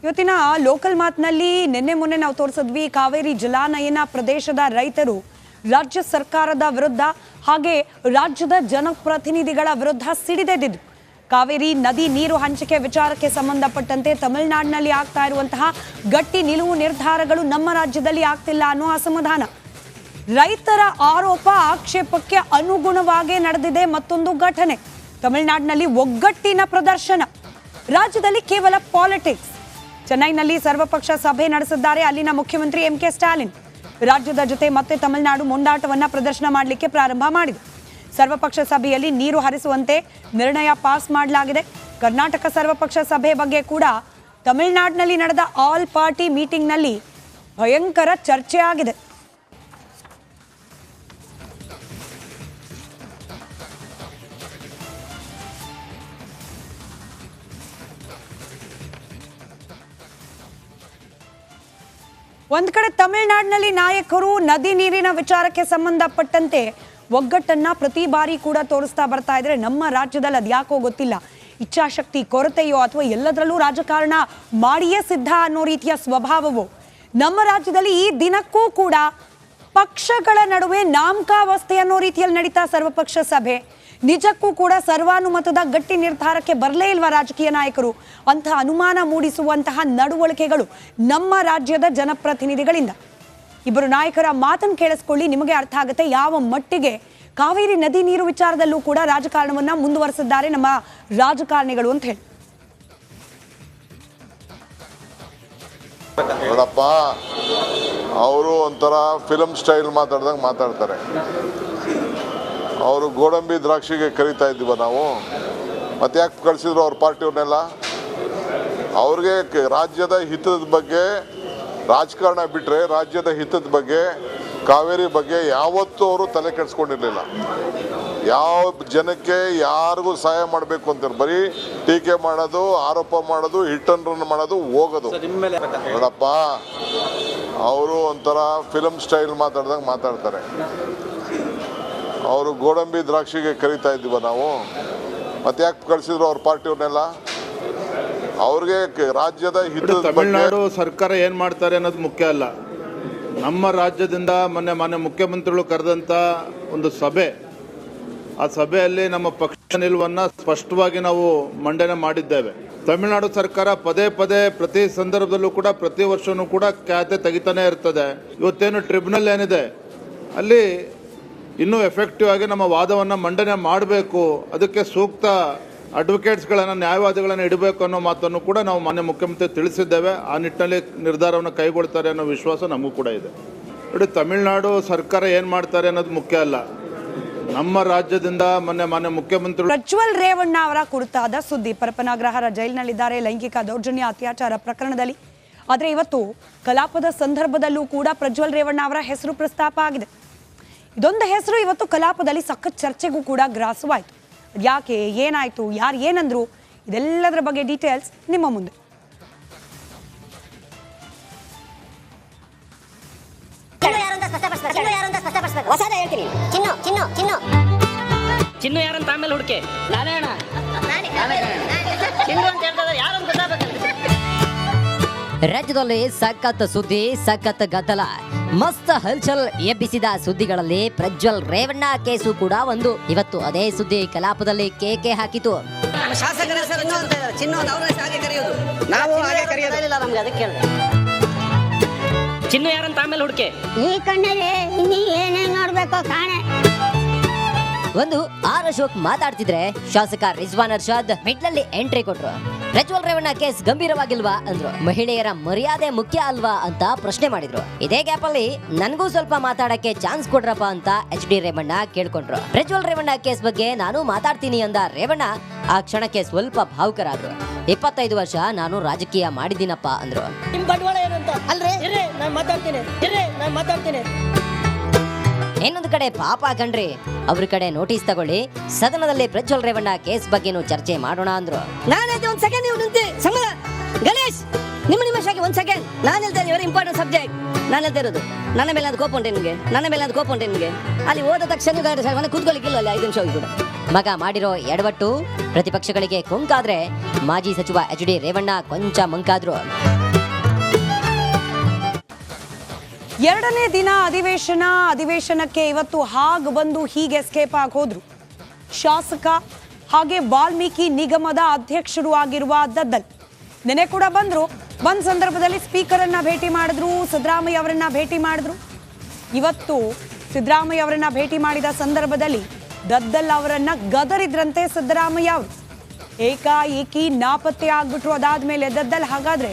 ಇವತ್ತಿನ ಲೋಕಲ್ ಮಾತ್ನಲ್ಲಿ ನಿನ್ನೆ ಮೊನ್ನೆ ನಾವು ತೋರಿಸಿದ್ವಿ ಕಾವೇರಿ ಜಲಾನಯನ ಪ್ರದೇಶದ ರೈತರು ರಾಜ್ಯ ಸರ್ಕಾರದ ವಿರುದ್ಧ ಹಾಗೆ ರಾಜ್ಯದ ಜನಪ್ರತಿನಿಧಿಗಳ ವಿರುದ್ಧ ಸಿಡಿದೆದ್ದಿದ್ರು. ಕಾವೇರಿ ನದಿ ನೀರು ಹಂಚಿಕೆ ವಿಚಾರಕ್ಕೆ ಸಂಬಂಧಪಟ್ಟಂತೆ ತಮಿಳುನಾಡಿನಲ್ಲಿ ಆಗ್ತಾ ಇರುವಂತಹ ಗಟ್ಟಿ ನಿಲುವು ನಿರ್ಧಾರಗಳು ನಮ್ಮ ರಾಜ್ಯದಲ್ಲಿ ಆಗ್ತಿಲ್ಲ ಅನ್ನೋ ಅಸಮಾಧಾನ. ರೈತರ ಆರೋಪ ಆಕ್ಷೇಪಕ್ಕೆ ಅನುಗುಣವಾಗಿ ನಡೆದಿದೆ ಮತ್ತೊಂದು ಘಟನೆ. ತಮಿಳುನಾಡಿನಲ್ಲಿ ಒಗ್ಗಟ್ಟಿನ ಪ್ರದರ್ಶನ, ರಾಜ್ಯದಲ್ಲಿ ಕೇವಲ ಪಾಲಿಟಿಕ್ಸ್. ಚೆನ್ನೈನಲ್ಲಿ ಸರ್ವಪಕ್ಷ ಸಭೆ ನಡೆಸಿದ್ದಾರೆ ಅಲ್ಲಿನ ಮುಖ್ಯಮಂತ್ರಿ ಎಂ.ಕೆ. ಸ್ಟಾಲಿನ್. ರಾಜ್ಯದ ಜೊತೆ ಮತ್ತೆ ತಮಿಳುನಾಡು ಮೊಂಡಾಟವನ್ನ ಪ್ರದರ್ಶನ ಮಾಡಲಿಕ್ಕೆ ಪ್ರಾರಂಭ ಮಾಡಿದೆ. ಸರ್ವಪಕ್ಷ ಸಭೆಯಲ್ಲಿ ನೀರು ಹರಿಸುವಂತೆ ನಿರ್ಣಯ ಪಾಸ್ ಮಾಡಲಾಗಿದೆ. ಕರ್ನಾಟಕ ಸರ್ವಪಕ್ಷ ಸಭೆ ಬಗ್ಗೆ ಕೂಡ ತಮಿಳುನಾಡಿನಲ್ಲಿ ನಡೆದ ಆಲ್ ಪಾರ್ಟಿ ಮೀಟಿಂಗ್ನಲ್ಲಿ ಭಯಂಕರ ಚರ್ಚೆ ಆಗಿದೆ. ಒಂದ್ ಕಡೆ ತಮಿಳುನಾಡಿನಲ್ಲಿ ನಾಯಕರು ನದಿ ನೀರಿನ ವಿಚಾರಕ್ಕೆ ಸಂಬಂಧಪಟ್ಟಂತೆ ಒಗ್ಗಟ್ಟನ್ನ ಪ್ರತಿ ಬಾರಿ ಕೂಡ ತೋರಿಸ್ತಾ ಬರ್ತಾ ಇದ್ರೆ, ನಮ್ಮ ರಾಜ್ಯದಲ್ಲಿ ಅದ್ಯಾಕೋ ಗೊತ್ತಿಲ್ಲ, ಇಚ್ಛಾಶಕ್ತಿ ಕೊರತೆಯೋ ಅಥವಾ ಎಲ್ಲದರಲ್ಲೂ ರಾಜಕಾರಣ ಮಾಡಿಯೇ ಸಿದ್ಧ ಅನ್ನೋ ರೀತಿಯ ಸ್ವಭಾವವೋ ನಮ್ಮ ರಾಜ್ಯದಲ್ಲಿ ಈ ದಿನಕ್ಕೂ ಕೂಡ ಪಕ್ಷಗಳ ನಡುವೆ ನಾಮಕಾವಸ್ಥೆ ಅನ್ನೋ ರೀತಿಯಲ್ಲಿ ನಡೀತಾ ಸರ್ವಪಕ್ಷ ಸಭೆ. ನಿಜಕ್ಕೂ ಕೂಡ ಸರ್ವಾನುಮತದ ಗಟ್ಟಿ ನಿರ್ಧಾರಕ್ಕೆ ಬರಲೇ ಇಲ್ವಾ ರಾಜಕೀಯ ನಾಯಕರು? ಅಂತಹ ಅನುಮಾನ ಮೂಡಿಸುವಂತಹ ನಡವಳಿಕೆಗಳು ನಮ್ಮ ರಾಜ್ಯದ ಜನಪ್ರತಿನಿಧಿಗಳಿಂದ. ಇಬ್ಬರು ನಾಯಕರ ಮಾತನ್ನು ಕೇಳಿಸ್ಕೊಳ್ಳಿ, ನಿಮಗೆ ಅರ್ಥ ಆಗುತ್ತೆ ಯಾವ ಮಟ್ಟಿಗೆ ಕಾವೇರಿ ನದಿ ನೀರು ವಿಚಾರದಲ್ಲೂ ಕೂಡ ರಾಜಕಾರಣವನ್ನ ಮುಂದುವರೆಸಿದ್ದಾರೆ ನಮ್ಮ ರಾಜಕಾರಣಿಗಳು ಅಂತ ಹೇಳಿ. ನೋಡಪ್ಪ, ಅವರು ಒಂಥರ ಫಿಲಮ್ ಸ್ಟೈಲ್ ಮಾತಾಡ್ದಂಗೆ ಮಾತಾಡ್ತಾರೆ. ಅವರು ಗೋಡಂಬಿ ದ್ರಾಕ್ಷಿಗೆ ಕರಿತಾ ಇದ್ದೀವ ನಾವು, ಮತ್ತೆ ಯಾಕೆ ಕಳಿಸಿದ್ರು ಅವ್ರ ಪಾರ್ಟಿಯವ್ರನ್ನೆಲ್ಲ? ಅವ್ರಿಗೆ ರಾಜ್ಯದ ಹಿತದ ಬಗ್ಗೆ ರಾಜಕಾರಣ ಬಿಟ್ಟರೆ ರಾಜ್ಯದ ಹಿತದ ಬಗ್ಗೆ ಕಾವೇರಿ ಬಗ್ಗೆ ಯಾವತ್ತೂ ಅವರು ತಲೆ ಕೆಡಿಸ್ಕೊಂಡಿರಲಿಲ್ಲ. ಯಾವ ಜನಕ್ಕೆ ಯಾರಿಗೂ ಸಹಾಯ ಮಾಡಬೇಕು ಅಂತಾರೆ, ಬರೀ ಟೀಕೆ ಮಾಡೋದು, ಆರೋಪ ಮಾಡೋದು, ಹಿಟ್ ಅಂಡ್ ರನ್ ಮಾಡೋದು, ಹೋಗೋದು. ನೋಡಪ್ಪ, ಅವರು ಒಂಥರ ಫಿಲಮ್ ಸ್ಟೈಲ್ ಮಾತಾಡ್ದಂಗೆ ಮಾತಾಡ್ತಾರೆ. ಅವರು ಗೋಡಂಬಿ ದ್ರಾಕ್ಷಿಗೆ ಕರಿತಾ ಇದ್ದೀವ ನಾವು, ಮತ್ತೆ ಯಾಕೆ ಕಳಿಸಿದ್ರು ಅವ್ರ ಪಾರ್ಟಿಯವ್ರನ್ನೆಲ್ಲ? ಅವ್ರಿಗೆ ರಾಜ್ಯದ ಹಿತ. ತಮಿಳುನಾಡು ಸರ್ಕಾರ ಏನು ಮಾಡ್ತಾರೆ ಅನ್ನೋದು ಮುಖ್ಯ ಅಲ್ಲ. ನಮ್ಮ ರಾಜ್ಯದಿಂದ ಮೊನ್ನೆ ಮುಖ್ಯಮಂತ್ರಿಗಳು ಕರೆದಂಥ ಒಂದು ಸಭೆ, ಆ ಸಭೆಯಲ್ಲಿ ನಮ್ಮ ಪಕ್ಷ ನಿಲುವನ್ನು ಸ್ಪಷ್ಟವಾಗಿ ನಾವು ಮಂಡನೆ ಮಾಡಿದ್ದೇವೆ. ತಮಿಳುನಾಡು ಸರ್ಕಾರ ಪದೇ ಪದೇ ಪ್ರತಿ ಸಂದರ್ಭದಲ್ಲೂ ಕೂಡ ಪ್ರತಿ ವರ್ಷವೂ ಕೂಡ ಖಾತೆ ತೆಗಿತಾನೆ ಇರ್ತದೆ. ಇವತ್ತೇನು ಟ್ರಿಬ್ಯುನಲ್ ಏನಿದೆ ಅಲ್ಲಿ ಇನ್ನೂ ಎಫೆಕ್ಟಿವ್ ಆಗಿ ನಮ್ಮ ವಾದವನ್ನು ಮಂಡನೆ ಮಾಡಬೇಕು, ಅದಕ್ಕೆ ಸೂಕ್ತ ಅಡ್ವೊಕೇಟ್ಸ್ಗಳನ್ನು, ನ್ಯಾಯವಾದಿಗಳನ್ನು ಇಡಬೇಕು ಅನ್ನೋ ಮಾತನ್ನು ಕೂಡ ನಾವು ಮಾನ್ಯ ಮುಖ್ಯಮಂತ್ರಿ ತಿಳಿಸಿದ್ದೇವೆ. ಆ ನಿಟ್ಟಿನಲ್ಲಿ ನಿರ್ಧಾರವನ್ನು ಕೈಗೊಳ್ತಾರೆ ಅನ್ನೋ ವಿಶ್ವಾಸ ನಮಗೂ ಕೂಡ ಇದೆ. ನೋಡಿ, ತಮಿಳುನಾಡು ಸರ್ಕಾರ ಏನು ಮಾಡ್ತಾರೆ ಅನ್ನೋದು ಮುಖ್ಯ ಅಲ್ಲ. ನಮ್ಮ ರಾಜ್ಯದಿಂದ ಮೊನ್ನೆ ಮುಖ್ಯಮಂತ್ರಿ ಪ್ರಜ್ವಲ್ ರೇವಣ್ಣ ಅವರ ಕುರಿತಾದ ಸುದ್ದಿ. ಪರಪನಾಗ್ರಹರ ಜೈಲಿನಲ್ಲಿದ್ದಾರೆ ಲೈಂಗಿಕ ದೌರ್ಜನ್ಯ ಅತ್ಯಾಚಾರ ಪ್ರಕರಣದಲ್ಲಿ. ಆದರೆ ಇವತ್ತು ಕಲಾಪದ ಸಂದರ್ಭದಲ್ಲೂ ಕೂಡ ಪ್ರಜ್ವಲ್ ರೇವಣ್ಣ ಅವರ ಹೆಸರು ಪ್ರಸ್ತಾಪ ಆಗಿದೆ. ಇದೊಂದು ಹೆಸರು ಇವತ್ತು ಕಲಾಪದಲ್ಲಿ ಸಖತ್ ಚರ್ಚೆಗೂ ಕೂಡ ಗ್ರಾಸವಾಯಿತು. ಯಾಕೆ, ಏನಾಯ್ತು, ಯಾರು ಏನಂದ್ರು, ಇದೆಲ್ಲದರ ಬಗ್ಗೆ ಡೀಟೇಲ್ಸ್ ನಿಮ್ಮ ಮುಂದೆ. ಚಿನ್ನು ಯಾರಂತ ಆಮೇಲೆ ಹುಡುಕೆ ರಾಜ್ಯದಲ್ಲಿ ಸಖತ್ ಸುದ್ದಿ, ಸಖತ್ ಗದ್ದಲ, ಮಸ್ತ್ ಹಲ್ಚಲ್ ಎಬ್ಬಿಸಿದ ಸುದ್ದಿಗಳಲ್ಲಿ ಪ್ರಜ್ವಲ್ ರೇವಣ್ಣ ಕೇಸು ಕೂಡ ಒಂದು. ಇವತ್ತು ಅದೇ ಸುದ್ದಿ ಕಲಾಪದಲ್ಲಿ ಕೇಕೆ ಹಾಕಿತು. ಚಿನ್ನು ಯಾರಂತ ಆಮೇಲೆ ಹುಡುಕೆ ಈ ಕಣ್ಣಲ್ಲಿ ಇನ್ನೀ ಏನೇನ್ ನೋಡ್ಬೇಕು ಕಾಣೆ. ಒಂದು ಆರ್ ಅಶೋಕ್ ಮಾತಾಡ್ತಿದ್ರೆ ಶಾಸಕ ರಿಜ್ವಾನ್ ಅರ್ಷಾದ್ ಮಿಡ್ಲಲ್ಲಿ ಎಂಟ್ರಿ ಕೊಟ್ರು. ಪ್ರಜ್ವಲ್ ರೇವಣ್ಣ ಕೇಸ್ ಗಂಭೀರವಾಗಿಲ್ವಾ ಅಂದ್ರು. ಮಹಿಳೆಯರ ಮರ್ಯಾದೆ ಮುಖ್ಯ ಅಲ್ವಾ ಅಂತ ಪ್ರಶ್ನೆ ಮಾಡಿದ್ರು. ಇದೇ ಗ್ಯಾಪ್ ಅಲ್ಲಿ ನನ್ಗೂ ಸ್ವಲ್ಪ ಮಾತಾಡಕ್ಕೆ ಚಾನ್ಸ್ ಕೊಡ್ರಪ್ಪ ಅಂತ HD ರೇವಣ್ಣ ಕೇಳ್ಕೊಂಡ್ರು. ಪ್ರಜ್ವಲ್ ರೇವಣ್ಣ ಕೇಸ್ ಬಗ್ಗೆ ನಾನು ಮಾತಾಡ್ತೀನಿ ಅಂದ ರೇವಣ್ಣ ಆ ಕ್ಷಣಕ್ಕೆ ಸ್ವಲ್ಪ ಭಾವುಕರಾದ್ರು. 25 ವರ್ಷ ನಾನು ರಾಜಕೀಯ ಮಾಡಿದ್ದೀನಪ್ಪ ಅಂದ್ರು. ಇನ್ನೊಂದು ಕಡೆ ಪಾಪ ಕಣ್ರಿ, ಅವ್ರ ಕಡೆ ನೋಟಿಸ್ ತಗೊಳ್ಳಿ, ಸದನದಲ್ಲಿ ಪ್ರಜ್ವಲ್ ರೇವಣ್ಣ ಕೇಸ್ ಬಗ್ಗೆನೂ ಚರ್ಚೆ ಮಾಡೋಣ ಅಂದ್ರು. ನಾನೇ ಒಂದ್ ಸೆಕೆಂಡ್ ನೀವು ನಿಂತೆ ಗಣೇಶ್ ನಿಮ್ಮ ನಿಮಿಷಕ್ಕೆ ಒಂದ್ ಸೆಕೆಂಡ್ ನಾನು ಹೇಳ್ತಾ ಇದ್ದೀನಿ ಇಂಪಾರ್ಟೆಂಟ್ ಸಬ್ಜೆಕ್ಟ್. ನಾನು ಹೇಳ್ತಾ ಇರೋದು ನನ್ನ ಮೇಲೆ ಅದು ಕೋಪ ಉಂಟೆ ನಿಮಗೆ, ನನ್ನ ಮೇಲೆ ಅದು ಕೋಪ ಉಂಟೆ ನಿಮಗೆ. ಅಲ್ಲಿ ಹೋದ ತಕ್ಷಣ ಕೂತ್ಕೊಳ್ಳಿಕ್ಕಿಲ್ಲ ಅಲ್ಲಿ 5 ನಿಮಿಷ ಹೋಗಿ ಕೂಡ. ಮಗ ಮಾಡಿರೋ ಎಡವಟ್ಟು ಪ್ರತಿಪಕ್ಷಗಳಿಗೆ ಕೊಂಕಾದ್ರೆ ಮಾಜಿ ಸಚಿವ HD ರೇವಣ್ಣ ಕೊಂಚ ಮಂಕಾದ್ರು. ಎರಡನೇ ದಿನ ಅಧಿವೇಶನಕ್ಕೆ ಇವತ್ತು ಹಾಗೆ ಬಂದು ಹೀಗೆ ಎಸ್ಕೇಪ್ ಆಗಿ ಹೋದ್ರು ಶಾಸಕ ಹಾಗೆ ವಾಲ್ಮೀಕಿ ನಿಗಮದ ಅಧ್ಯಕ್ಷರು ಆಗಿರುವ ದದ್ದಲ್. ನೆನೆ ಕೂಡ ಬಂದ್ರು, ಬಂದ ಸಂದರ್ಭದಲ್ಲಿ ಸ್ಪೀಕರ್ ಅನ್ನ ಭೇಟಿ ಮಾಡಿದ್ರು, ಸಿದ್ದರಾಮಯ್ಯ ಅವರನ್ನ ಭೇಟಿ ಮಾಡಿದ್ರು. ಇವತ್ತು ಸಿದ್ದರಾಮಯ್ಯ ಅವರನ್ನ ಭೇಟಿ ಮಾಡಿದ ಸಂದರ್ಭದಲ್ಲಿ ದದ್ದಲ್ ಅವರನ್ನ ಗದರಿದ್ರಂತೆ ಸಿದ್ದರಾಮಯ್ಯ ಅವರು. ಏಕಾಏಕಿ ನಾಪತ್ತೆ ಆಗ್ಬಿಟ್ರು. ಅದಾದ್ಮೇಲೆ ದದ್ದಲ್ ಹಾಗಾದ್ರೆ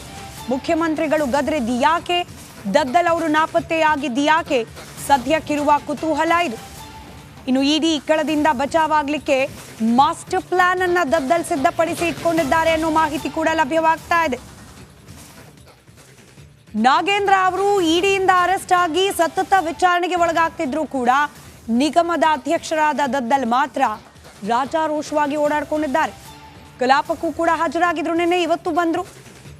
ಮುಖ್ಯಮಂತ್ರಿಗಳು ಗದರಿದ್ದು ಯಾಕೆ, ದದ್ದಲ್ ಅವರು ನಾಪತ್ತೆ ಆಗಿದ್ದು ಯಾಕೆ, ಸದ್ಯಕ್ಕಿರುವ ಕುತೂಹಲ ಇದು. ಇನ್ನು ಇಡಿ ಇಕ್ಕಳದಿಂದ ಬಚಾವಾಗ್ಲಿಕ್ಕೆ ಮಾಸ್ಟರ್ ಪ್ಲಾನ್ ಅನ್ನ ದದ್ದಲ್ ಸಿದ್ಧಪಡಿಸಿ ಇಟ್ಕೊಂಡಿದ್ದಾರೆ ಅನ್ನೋ ಮಾಹಿತಿ ಕೂಡ ಲಭ್ಯವಾಗ್ತಾ ಇದೆ. ನಾಗೇಂದ್ರ ಅವರು ಇಡಿಯಿಂದ ಅರೆಸ್ಟ್ ಆಗಿ ಸತತ ವಿಚಾರಣೆಗೆ ಒಳಗಾಗ್ತಿದ್ರು ಕೂಡ ನಿಗಮದ ಅಧ್ಯಕ್ಷರಾದ ದದ್ದಲ್ ಮಾತ್ರ ರಾಜಾರೋಷವಾಗಿ ಓಡಾಡ್ಕೊಂಡಿದ್ದಾರೆ. ಕಲಾಪಕ್ಕೂ ಕೂಡ ಹಾಜರಾಗಿದ್ರು. ನಿನ್ನೆ ಇವತ್ತು ಬಂದ್ರು,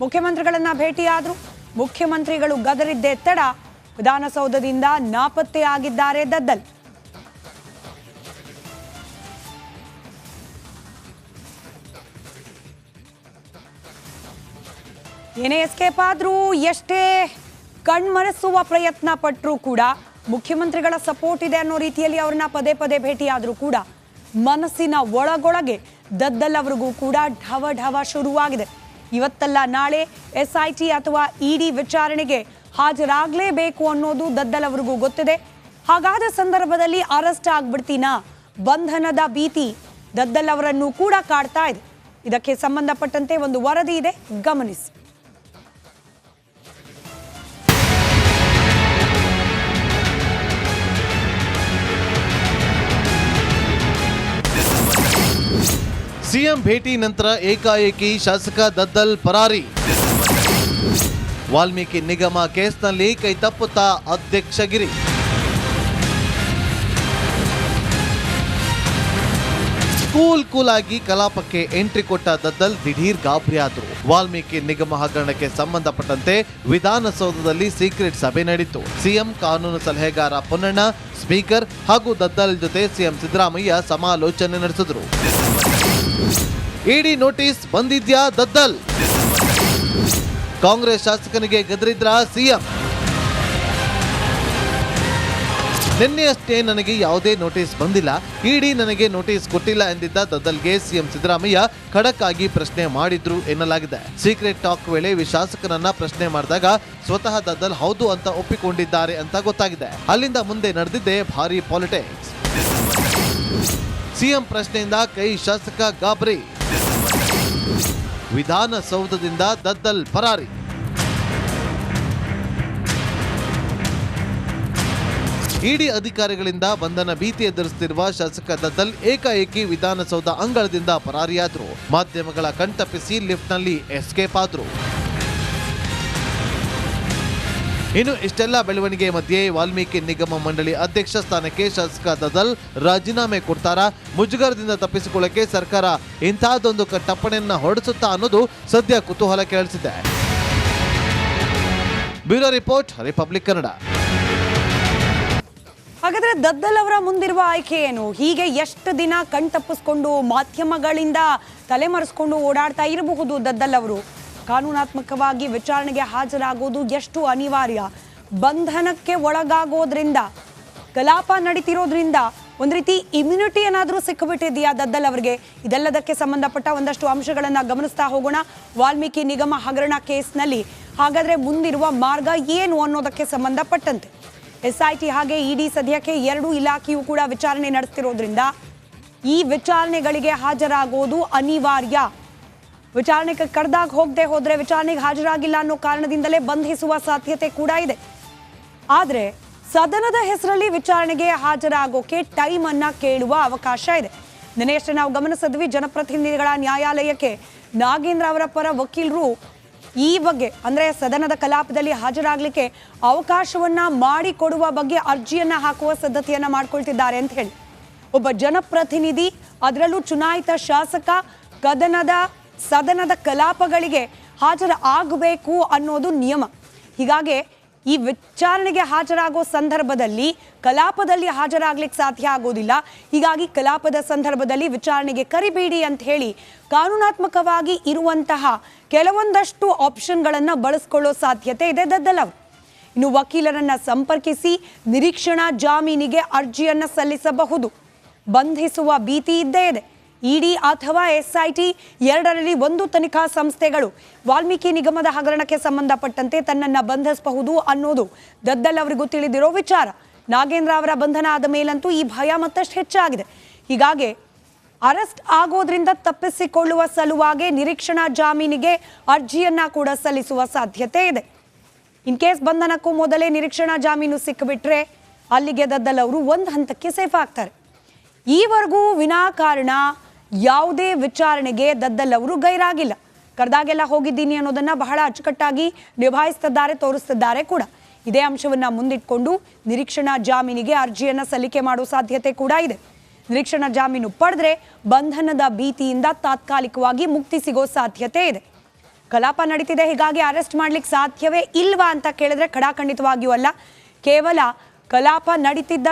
ಮುಖ್ಯಮಂತ್ರಿಗಳನ್ನ ಭೇಟಿಯಾದ್ರು. ಮುಖ್ಯಮಂತ್ರಿಗಳು ಗದರಿದ್ದೇ ತಡ ವಿಧಾನಸೌಧದಿಂದ ನಾಪತ್ತೆ ಆಗಿದ್ದಾರೆ ದದ್ದಲ್. ಏನೇ ಎಸ್ಕೇಪ್ ಆದ್ರೂ, ಎಷ್ಟೇ ಕಣ್ಮರೆಸುವ ಪ್ರಯತ್ನ ಪಟ್ಟರೂ ಕೂಡ ಮುಖ್ಯಮಂತ್ರಿಗಳ ಸಪೋರ್ಟ್ ಇದೆ ಅನ್ನೋ ರೀತಿಯಲ್ಲಿ ಅವ್ರನ್ನ ಪದೇ ಪದೇ ಭೇಟಿಯಾದ್ರೂ ಕೂಡ ಮನಸ್ಸಿನ ಒಳಗೊಳಗೆ ದದ್ದಲ್ ಅವ್ರಿಗೂ ಕೂಡ ಢವ ಢವ ಶುರುವಾಗಿದೆ. ಇವತ್ತಲ್ಲ ನಾಳೆ SIT ಅಥವಾ ED ವಿಚಾರಣೆಗೆ ಹಾಜರಾಗಲೇಬೇಕು ಅನ್ನೋದು ದದ್ದಲ್ ಅವ್ರಿಗೂ ಗೊತ್ತಿದೆ. ಹಾಗಾದ ಸಂದರ್ಭದಲ್ಲಿ ಅರೆಸ್ಟ್ ಆಗ್ಬಿಡ್ತೀನಾ, ಬಂಧನದ ಭೀತಿ ದದ್ದಲ್ ಅವರನ್ನು ಕೂಡ ಕಾಡ್ತಾ ಇದೆ. ಇದಕ್ಕೆ ಸಂಬಂಧಪಟ್ಟಂತೆ ಒಂದು ವರದಿ ಇದೆ, ಗಮನಿಸಿ. ಸಿಎಂ ಭೇಟಿ ನಂತರ ಏಕಾಏಕಿ ಶಾಸಕ ದದ್ದಲ್ ಪರಾರಿ. ವಾಲ್ಮೀಕಿ ನಿಗಮ ಕೇಸ್ನಲ್ಲಿ ಕೈ ತಪ್ಪುತ್ತಾ ಅಧ್ಯಕ್ಷಗಿರಿ. ಕೂಲ್ ಆಗಿ ಕಲಾಪಕ್ಕೆ ಎಂಟ್ರಿ ಕೊಟ್ಟ ದದ್ದಲ್ ದಿಢೀರ್ ಗಾಬರಿ ಆದ್ರು. ವಾಲ್ಮೀಕಿ ನಿಗಮ ಹಗರಣಕ್ಕೆ ಸಂಬಂಧಪಟ್ಟಂತೆ ವಿಧಾನಸೌಧದಲ್ಲಿ ಸೀಕ್ರೆಟ್ ಸಭೆ ನಡೆಯಿತು. ಸಿಎಂ ಕಾನೂನು ಸಲಹೆಗಾರ ಪೊನ್ನಣ್ಣ, ಸ್ಪೀಕರ್ ಹಾಗೂ ದದ್ದಲ್ ಜೊತೆ ಸಿಎಂ ಸಿದ್ದರಾಮಯ್ಯ ಸಮಾಲೋಚನೆ ನಡೆಸಿದ್ರು. ಇಡಿ ನೋಟಿಸ್ ಬಂದಿದ್ಯಾ ದದ್ದಲ್? ಕಾಂಗ್ರೆಸ್ ಶಾಸಕನಿಗೆ ಗದರಿದ್ರ ಸಿಎಂ. ನಿನ್ನೆಯಷ್ಟೇ ನನಗೆ ಯಾವುದೇ ನೋಟಿಸ್ ಬಂದಿಲ್ಲ, ಇಡಿ ನನಗೆ ನೋಟಿಸ್ ಕೊಟ್ಟಿಲ್ಲ ಎಂದಿದ್ದ ದದ್ದಲ್ಗೆ ಸಿಎಂ ಸಿದ್ದರಾಮಯ್ಯ ಖಡಕ್ ಆಗಿ ಪ್ರಶ್ನೆ ಮಾಡಿದ್ರು ಎನ್ನಲಾಗಿದೆ. ಸೀಕ್ರೆಟ್ ಟಾಕ್ ವೇಳೆ ಶಾಸಕನನ್ನ ಪ್ರಶ್ನೆ ಮಾಡಿದಾಗ ಸ್ವತಃ ದದ್ದಲ್ ಹೌದು ಅಂತ ಒಪ್ಪಿಕೊಂಡಿದ್ದಾರೆ ಅಂತ ಗೊತ್ತಾಗಿದೆ. ಅಲ್ಲಿಂದ ಮುಂದೆ ನಡೆದಿದ್ದೆ ಭಾರಿ ಪಾಲಿಟಿಕ್ಸ್. ಸಿಎಂ ಪ್ರಶ್ನೆಯಿಂದ ಕೈ ಶಾಸಕ ಗಾಬರಿ. ವಿಧಾನಸೌಧದಿಂದ ದದ್ದಲ್ ಪರಾರಿ. ಇಡಿ ಅಧಿಕಾರಿಗಳಿಂದ ಬಂಧನ ಭೀತಿ ಎದುರಿಸುತ್ತಿರುವ ಶಾಸಕ ದದ್ದಲ್ ಏಕಾಏಕಿ ವಿಧಾನಸೌಧ ಅಂಗಳದಿಂದ ಪರಾರಿಯಾದ್ರು. ಮಾಧ್ಯಮಗಳ ಕಣ್ತಪ್ಪಿಸಿ ಲಿಫ್ಟ್ನಲ್ಲಿ ಎಸ್ಕೇಪ್ ಆದ್ರು. ಇನ್ನು ಇಷ್ಟೆಲ್ಲ ಬೆಳವಣಿಗೆ ಮಧ್ಯೆ ವಾಲ್ಮೀಕಿ ನಿಗಮ ಮಂಡಳಿ ಅಧ್ಯಕ್ಷ ಸ್ಥಾನಕ್ಕೆ ಶಾಸಕ ದದ್ದಲ್ ರಾಜೀನಾಮೆ ಕೊಡ್ತಾರಾ? ಮುಜುಗರದಿಂದ ತಪ್ಪಿಸಿಕೊಳ್ಳಕ್ಕೆ ಸರ್ಕಾರ ಇಂತಹದೊಂದು ಟಪ್ಪಣೆಯನ್ನ ಹೊರಡಿಸುತ್ತಾ ಅನ್ನೋದು ಸದ್ಯ ಕುತೂಹಲ ಕೇಳಿಸಿದೆ. Bureau report, Republic Kannada. ಹಾಗಾದ್ರೆ ದದ್ದಲ್ ಅವರ ಮುಂದಿರುವ ಆಯ್ಕೆ ಏನು? ಹೀಗೆ ಎಷ್ಟು ದಿನ ಕಣ್ತಪ್ಪಿಸ್ಕೊಂಡು ಮಾಧ್ಯಮಗಳಿಂದ ತಲೆಮರೆಸ್ಕೊಂಡು ಓಡಾಡ್ತಾ ಇರಬಹುದು ದದ್ದಲ್ ಅವರು? ಕಾನೂನಾತ್ಮಕವಾಗಿ ವಿಚಾರಣೆಗೆ ಹಾಜರಾಗೋದು ಎಷ್ಟು ಅನಿವಾರ್ಯ? ಬಂಧನಕ್ಕೆ ಒಳಗಾಗೋದ್ರಿಂದ, ಕಲಾಪ ನಡೀತಿರೋದ್ರಿಂದ ಒಂದು ರೀತಿ ಇಮ್ಯುನಿಟಿ ಏನಾದರೂ ಸಿಕ್ಕಿಬಿಟ್ಟಿದೆಯಾ ದದ್ದಲ್ ಅವರಿಗೆ? ಇದೆಲ್ಲದಕ್ಕೆ ಸಂಬಂಧಪಟ್ಟ ಒಂದಷ್ಟು ಅಂಶಗಳನ್ನು ಗಮನಿಸ್ತಾ ಹೋಗೋಣ. ವಾಲ್ಮೀಕಿ ನಿಗಮ ಹಗರಣ ಕೇಸ್ನಲ್ಲಿ ಹಾಗಾದ್ರೆ ಮುಂದಿರುವ ಮಾರ್ಗ ಏನು ಅನ್ನೋದಕ್ಕೆ ಸಂಬಂಧಪಟ್ಟಂತೆ SIT ಹಾಗೆ ಇಡಿ ಸದ್ಯಕ್ಕೆ 2 ಇಲಾಖೆಯೂ ಕೂಡ ವಿಚಾರಣೆ ನಡೆಸ್ತಿರೋದ್ರಿಂದ ಈ ವಿಚಾರಣೆಗಳಿಗೆ ಹಾಜರಾಗೋದು ಅನಿವಾರ್ಯ. ವಿಚಾರಣೆಗೆ ಕರೆದಾಗ ಹೋಗದೆ ಹೋದ್ರೆ ವಿಚಾರಣೆಗೆ ಹಾಜರಾಗಿಲ್ಲ ಅನ್ನೋ ಕಾರಣದಿಂದಲೇ ಬಂಧಿಸುವ ಸಾಧ್ಯತೆ ಕೂಡ ಇದೆ. ಆದರೆ ಸದನದ ಹೆಸರಲ್ಲಿ ವಿಚಾರಣೆಗೆ ಹಾಜರಾಗೋಕೆ ಟೈಮ್ ಅನ್ನ ಕೇಳುವ ಅವಕಾಶ ಇದೆ. ನಿನ್ನೆಯಷ್ಟೇ ನಾವು ಗಮನಿಸಿದ್ವಿ, ಜನಪ್ರತಿನಿಧಿಗಳ ನ್ಯಾಯಾಲಯಕ್ಕೆ ನಾಗೇಂದ್ರ ಅವರ ಪರ ವಕೀಲರು ಈ ಬಗ್ಗೆ, ಅಂದ್ರೆ ಸದನದ ಕಲಾಪದಲ್ಲಿ ಹಾಜರಾಗಲಿಕ್ಕೆ ಅವಕಾಶವನ್ನ ಮಾಡಿಕೊಡುವ ಬಗ್ಗೆ ಅರ್ಜಿಯನ್ನ ಹಾಕುವ ಸಿದ್ಧತೆಯನ್ನ ಮಾಡ್ಕೊಳ್ತಿದ್ದಾರೆ ಅಂತ ಹೇಳಿ. ಒಬ್ಬ ಜನಪ್ರತಿನಿಧಿ, ಅದರಲ್ಲೂ ಚುನಾಯಿತ ಶಾಸಕ ಸದನದ ಕಲಾಪಗಳಿಗೆ ಹಾಜರಾಗಬೇಕು ಅನ್ನೋದು ನಿಯಮ. ಹೀಗಾಗಿ ಈ ವಿಚಾರಣೆಗೆ ಹಾಜರಾಗೋ ಸಂದರ್ಭದಲ್ಲಿ ಕಲಾಪದಲ್ಲಿ ಹಾಜರಾಗ್ಲಿಕ್ಕೆ ಸಾಧ್ಯ ಆಗೋದಿಲ್ಲ. ಹೀಗಾಗಿ ಕಲಾಪದ ಸಂದರ್ಭದಲ್ಲಿ ವಿಚಾರಣೆಗೆ ಕರಿಬೇಡಿ ಅಂತ ಹೇಳಿ ಕಾನೂನಾತ್ಮಕವಾಗಿ ಇರುವಂತಹ ಕೆಲವೊಂದಷ್ಟು ಆಪ್ಷನ್ಗಳನ್ನು ಬಳಸ್ಕೊಳ್ಳೋ ಸಾಧ್ಯತೆ ಇದೆ ದದ್ದಲ್ ಅವರು. ಇನ್ನು ವಕೀಲರನ್ನ ಸಂಪರ್ಕಿಸಿ ನಿರೀಕ್ಷಣಾ ಜಾಮೀನಿಗೆ ಅರ್ಜಿಯನ್ನು ಸಲ್ಲಿಸಬಹುದು. ಬಂಧಿಸುವ ಭೀತಿ ಇದ್ದೇ ಇದೆ. ಇಡಿ ಅಥವಾ SIT ಎರಡರಲ್ಲಿ ಒಂದು ತನಿಖಾ ಸಂಸ್ಥೆಗಳು ವಾಲ್ಮೀಕಿ ನಿಗಮದ ಹಗರಣಕ್ಕೆ ಸಂಬಂಧಪಟ್ಟಂತೆ ತನ್ನನ್ನು ಬಂಧಿಸಬಹುದು ಅನ್ನೋದು ದದ್ದಲ್ ಅವರಿಗೂ ತಿಳಿದಿರೋ ವಿಚಾರ. ನಾಗೇಂದ್ರ ಅವರ ಬಂಧನ ಆದ ಮೇಲಂತೂ ಈ ಭಯ ಮತ್ತಷ್ಟು ಹೆಚ್ಚಾಗಿದೆ. ಹೀಗಾಗಿ ಅರೆಸ್ಟ್ ಆಗೋದ್ರಿಂದ ತಪ್ಪಿಸಿಕೊಳ್ಳುವ ಸಲುವಾಗಿ ನಿರೀಕ್ಷಣಾ ಜಾಮೀನಿಗೆ ಅರ್ಜಿಯನ್ನ ಕೂಡ ಸಲ್ಲಿಸುವ ಸಾಧ್ಯತೆ ಇದೆ. ಇನ್ ಕೇಸ್ ಬಂಧನಕ್ಕೂ ಮೊದಲೇ ನಿರೀಕ್ಷಣಾ ಜಾಮೀನು ಸಿಕ್ಕಿಬಿಟ್ರೆ ಅಲ್ಲಿಗೆ ದದ್ದಲ್ ಅವರು ಒಂದು ಹಂತಕ್ಕೆ ಸೇಫ್ ಆಗ್ತಾರೆ. ಈವರೆಗೂ ವಿನಾಕಾರಣ ಯಾವುದೇ ವಿಚಾರಣೆಗೆ ದದ್ದಲ್ ಅವರು ಗೈರಾಗಿಲ್ಲ. ಕರೆದಾಗೆಲ್ಲ ಹೋಗಿದ್ದೀನಿ ಅನ್ನೋದನ್ನ ಬಹಳ ಅಚ್ಚುಕಟ್ಟಾಗಿ ನಿಭಾಯಿಸ್ತಿದ್ದಾರೆ, ತೋರಿಸ್ತಿದ್ದಾರೆ ಕೂಡ. ಇದೇ ಅಂಶವನ್ನ ಮುಂದಿಟ್ಕೊಂಡು ನಿರೀಕ್ಷಣಾ ಜಾಮೀನಿಗೆ ಅರ್ಜಿಯನ್ನ ಸಲ್ಲಿಕೆ ಮಾಡುವ ಸಾಧ್ಯತೆ ಕೂಡ ಇದೆ. ನಿರೀಕ್ಷಣಾ ಜಾಮೀನು ಪಡೆದ್ರೆ ಬಂಧನದ ಭೀತಿಯಿಂದ ತಾತ್ಕಾಲಿಕವಾಗಿ ಮುಕ್ತಿ ಸಿಗೋ ಸಾಧ್ಯತೆ ಇದೆ. ಕಲಾಪ ನಡೀತಿದೆ, ಹೀಗಾಗಿ ಅರೆಸ್ಟ್ ಮಾಡ್ಲಿಕ್ಕೆ ಸಾಧ್ಯವೇ ಇಲ್ವಾ ಅಂತ ಕೇಳಿದ್ರೆ ಖಡಾಖಂಡಿತವಾಗಿಯೂ ಅಲ್ಲ. ಕೇವಲ ಕಲಾಪ ನಡೀತಿದ್ದ